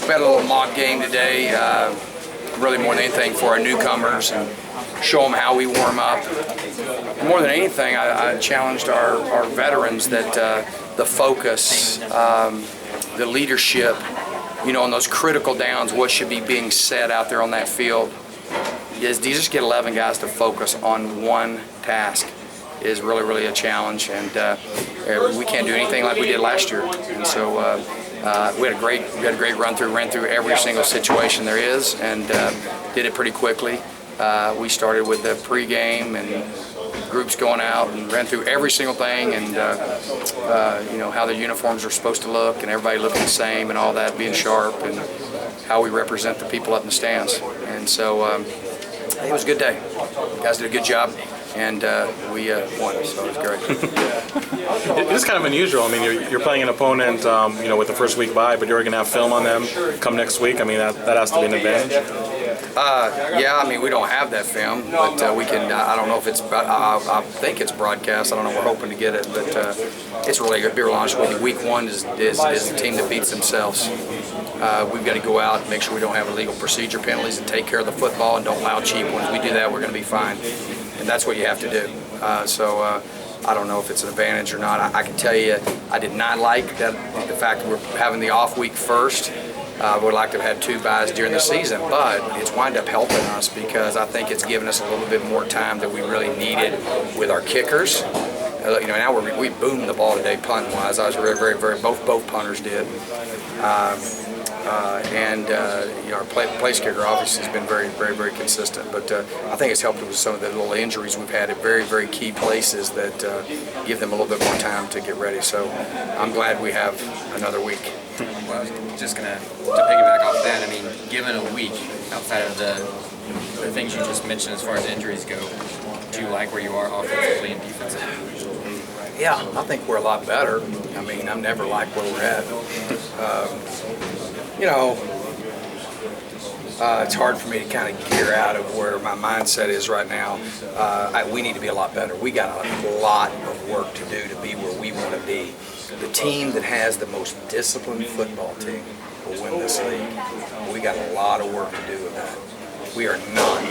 We had a little mock game today, really more than anything for our newcomers and show them how we warm up. More than anything, I challenged our veterans that the focus, the leadership, on those critical downs, what should be being said out there on that field, is you just get 11 guys to focus on one task is really, really a challenge, and we can't do anything like we did last year. And so we had a great run through, ran through every single situation there is, and did it pretty quickly. We started with the pregame and groups going out and ran through every single thing, and how the uniforms are supposed to look and everybody looking the same and all that, being sharp, and how we represent the people up in the stands. And so it was a good day. You guys did a good job, and we won, so it was great. It is kind of unusual. I mean, you're playing an opponent, with the first week bye, but you're going to have film on them come next week. I mean, that has to be an advantage. Yeah, I mean, we don't have that film, but we can. I don't know if it's. I think it's broadcast. I don't know. We're hoping to get it, but it's really good. To be real honest with you, week one is the team that beats themselves. We've got to go out and make sure we don't have illegal procedure penalties and take care of the football and don't allow cheap ones. We do that, we're going to be fine, and that's what you have to do. I don't know if it's an advantage or not. I can tell you, I did not like the fact that we're having the off week first. Would like to have had 2 byes during the season, but it's wound up helping us because I think it's given us a little bit more time that we really needed with our kickers. Now we boomed the ball today punt-wise. I was very both punters did. Our place kicker obviously has been very consistent, but I think it's helped with some of the little injuries we've had at very key places that give them a little bit more time to get ready. So I'm glad we have another week. Well, I was just going to piggyback off that. I mean, given a week, outside of the things you just mentioned as far as injuries go, do you like where you are offensively and defensively? Yeah, I think we're a lot better. I mean, I've never liked where we're at. It's hard for me to kind of gear out of where my mindset is right now. We need to be a lot better. We got a lot of work to do to be where we want to be. The team that has the most disciplined football team will win this league. We got a lot of work to do with that. We are not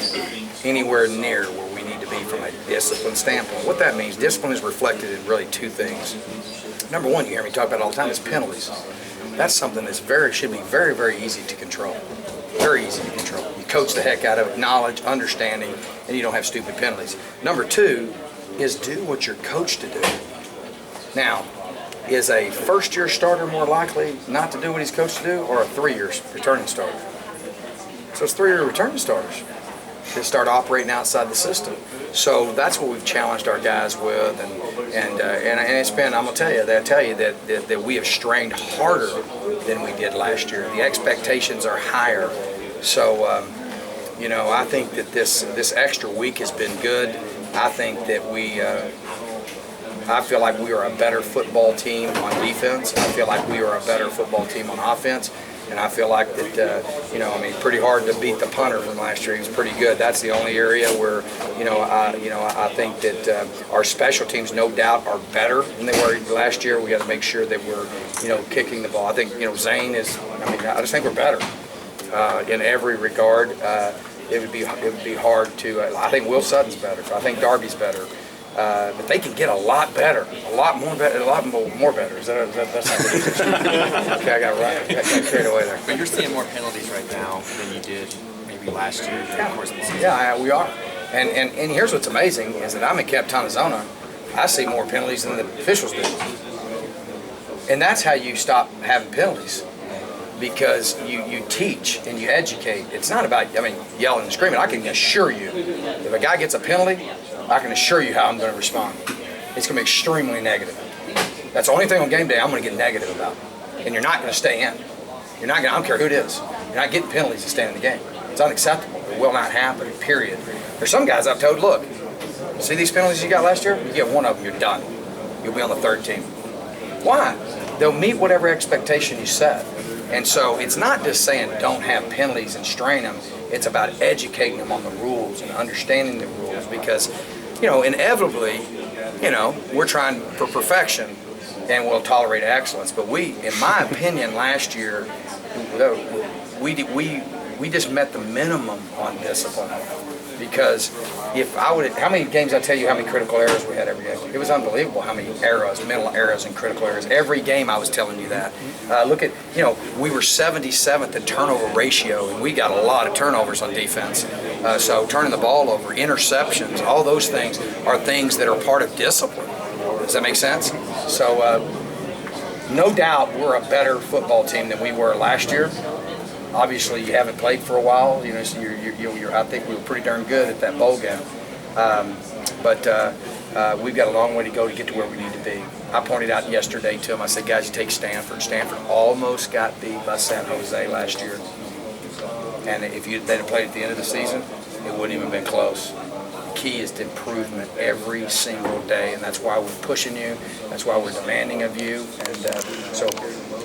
anywhere near where we need to be from a discipline standpoint. What that means, discipline is reflected in really 2 things. Number one, you hear me talk about it all the time, is penalties. That's something that's should be very easy to control. Very easy to control. You coach the heck out of it, knowledge, understanding, and you don't have stupid penalties. Number 2 is do what you're coached to do. Now, is a first-year starter more likely not to do what he's coached to do, or a 3-year returning starter? So it's 3-year returning starters that start operating outside the system. So that's what we've challenged our guys with, and it's been. I'm gonna tell you that we have strained harder than we did last year. The expectations are higher. So I think that this extra week has been good. I think that I feel like we are a better football team on defense. I feel like we are a better football team on offense. And I feel like that, pretty hard to beat the punter from last year. He was pretty good. That's the only area where, I think that our special teams, no doubt, are better than they were last year. We got to make sure that we're, kicking the ball. I think, Zane is. I just think we're better in every regard. It would be hard to. I think Will Sutton's better. I think Darby's better. But they can get a lot better, a lot more better. Is that's not okay, I got carried away there. But you're seeing more penalties right now than you did maybe last year during the course of the season. Yeah, we are. And here's what's amazing is that I'm in Capitana. I see more penalties than the officials do. And that's how you stop having penalties. Because you teach and you educate. It's not about, yelling and screaming. I can assure you, if a guy gets a penalty, I can assure you how I'm going to respond. It's going to be extremely negative. That's the only thing on game day I'm going to get negative about. And you're not going to stay in. You're not going to, I don't care who it is. You're not getting penalties to stay in the game. It's unacceptable. It will not happen, period. There's some guys I've told, look, see these penalties you got last year? You get one of them, you're done. You'll be on the 3rd team. Why? They'll meet whatever expectation you set. And so it's not just saying don't have penalties and strain them. It's about educating them on the rules and understanding the rules because, inevitably, we're trying for perfection and we'll tolerate excellence. But we, in my opinion, last year, we just met the minimum on discipline. Because if I would, how many games I tell you how many critical errors we had every game? It was unbelievable how many errors, mental errors and critical errors. Every game I was telling you that. Look at, we were 77th in turnover ratio, and we got a lot of turnovers on defense. So turning the ball over, interceptions, all those things are things that are part of discipline. Does that make sense? So no doubt we're a better football team than we were last year. Obviously, you haven't played for a while, so I think we were pretty darn good at that bowl game. But we've got a long way to go to get to where we need to be. I pointed out yesterday to them, I said, guys, you take Stanford. Stanford almost got beat by San Jose last year. And if they'd have played at the end of the season, it wouldn't even have been close. The key is to improvement every single day, and that's why we're pushing you. That's why we're demanding of you. And so,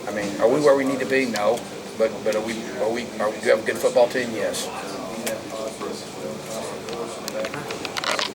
I mean, are we where we need to be? No. But do we have a good football team? Yes.